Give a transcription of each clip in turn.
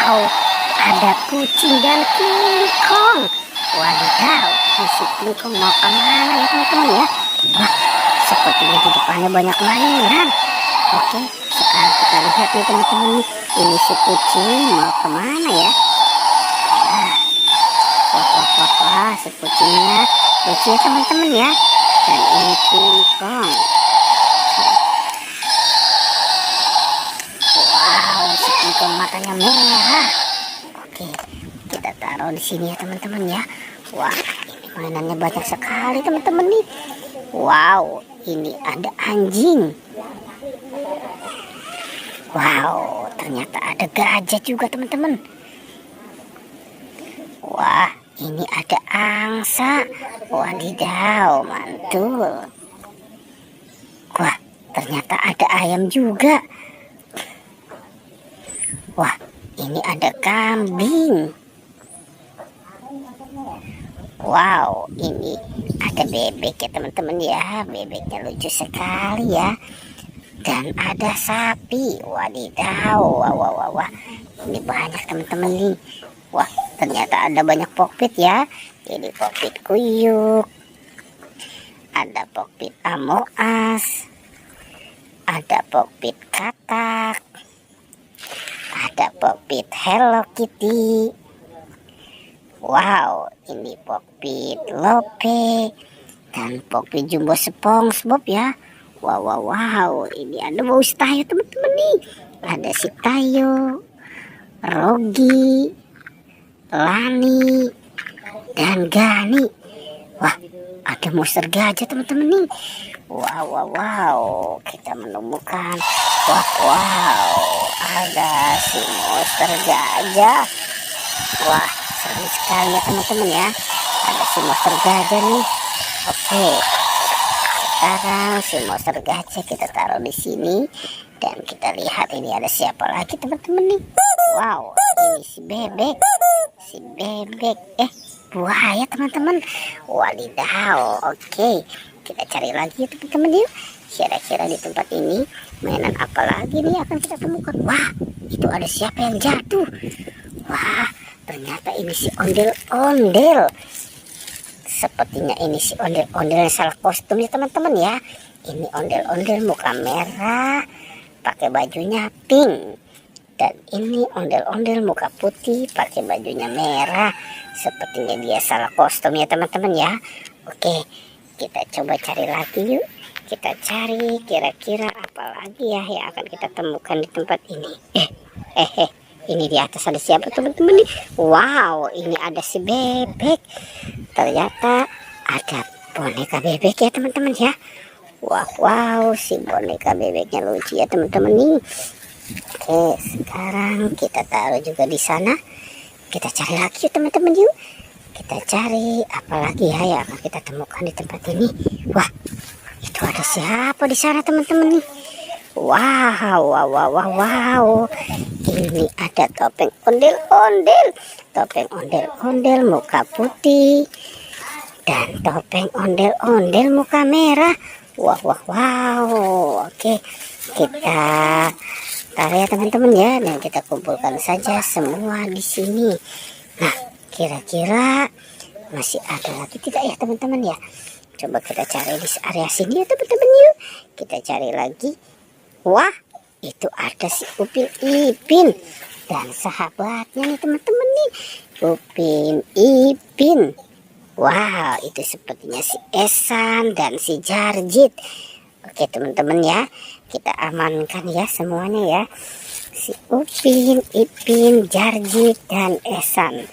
Wow, ada kucing dan King Kong. Wadidaw, si King Kong mau kemana ya teman-teman ya? Wah, sepertinya di depannya banyak mainan. Oke, sekarang kita lihat nih teman-teman nih. Ini si kucing mau kemana ya? Wah, si kucingnya lucu ya teman-teman ya. Dan ini King Kong. Wow, si King Kong matanya merah. Oke, kita taruh di sini ya teman-teman ya. Wah, ini mainannya banyak sekali teman-teman nih. Wow, ini ada anjing. Wow, ternyata ada gajah juga teman-teman. Wah, ini ada angsa. Wadidaw, mantul. Wah, ternyata ada ayam juga. Wah, ini ada kambing. Wow, ini ada bebek ya teman-teman ya. Bebeknya lucu sekali ya. Dan ada sapi. Wadidaw, wah. Ini banyak teman-teman nih. Wah, ternyata ada banyak kokpit ya. Jadi kokpit kuyuk, ada kokpit amoas, ada kokpit katak, ada kokpit Hello Kitty. Wow, ini kokpit Lope dan kokpit Jumbo SpongeBob ya. Wow, ini ada Bos Tayo teman-teman nih. Ada si Tayo, Rogi, Lani, dan Gani. Wah, ada monster gajah teman-teman nih. Wow, kita menemukan. Wow, ada si monster gajah. Wah, seru sekali ya teman-teman ya. Ada si monster gajah nih. Oke, sekarang si monster gajah kita taruh di sini dan kita lihat ini ada siapa lagi teman-teman nih. Wow, ini si bebek. Buaya teman-teman. Wadidaw. Oke, kita cari lagi ya teman-teman yuk. Kira-kira di tempat ini mainan apa lagi nih akan kita temukan. Wah, itu ada siapa yang jatuh. Wah, ternyata ini si ondel-ondel. Sepertinya ini si ondel-ondel yang salah kostum ya teman-teman ya. Ini ondel-ondel muka merah, pakai bajunya pink. Dan ini ondel-ondel muka putih, pakai bajunya merah. Sepertinya dia salah kostum ya teman-teman ya. Oke, kita coba cari lagi yuk. Kita cari kira-kira apa lagi ya yang akan kita temukan di tempat ini. Ini di atas ada siapa teman-teman nih? Wow, ini ada si bebek. Ternyata ada boneka bebek ya teman-teman ya. Wow, si boneka bebeknya lucu ya teman-teman nih. Oke, sekarang kita taruh juga di sana. Kita cari lagi teman-teman yuk. Kita cari apa lagi ya yang akan kita temukan di tempat ini. Wah, itu ada siapa di sana teman-teman nih? Wow. Ini ada topeng ondel-ondel. Topeng ondel-ondel muka putih. Dan topeng ondel-ondel muka merah. Wow. Oke, kita taruh ya teman-teman ya. Dan kita kumpulkan saja semua di sini. Nah, kira-kira masih ada lagi tidak ya teman-teman ya? Coba kita cari di area sini ya teman-teman yuk. Kita cari lagi. Wah, itu ada si Upin Ipin dan sahabatnya nih teman-teman nih. Upin Ipin. Wow, itu sepertinya si Esan dan si Jarjit. Oke teman-teman ya, kita amankan ya semuanya ya. Si Upin Ipin, Jarjit, dan Esan.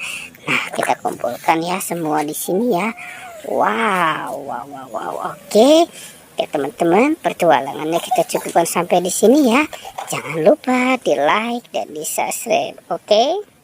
Nah, kita kumpulkan ya semua di sini ya. Wow. Oke. Ya teman-teman, pertualangannya kita cukupkan sampai di sini ya. Jangan lupa di like dan di subscribe. Oke.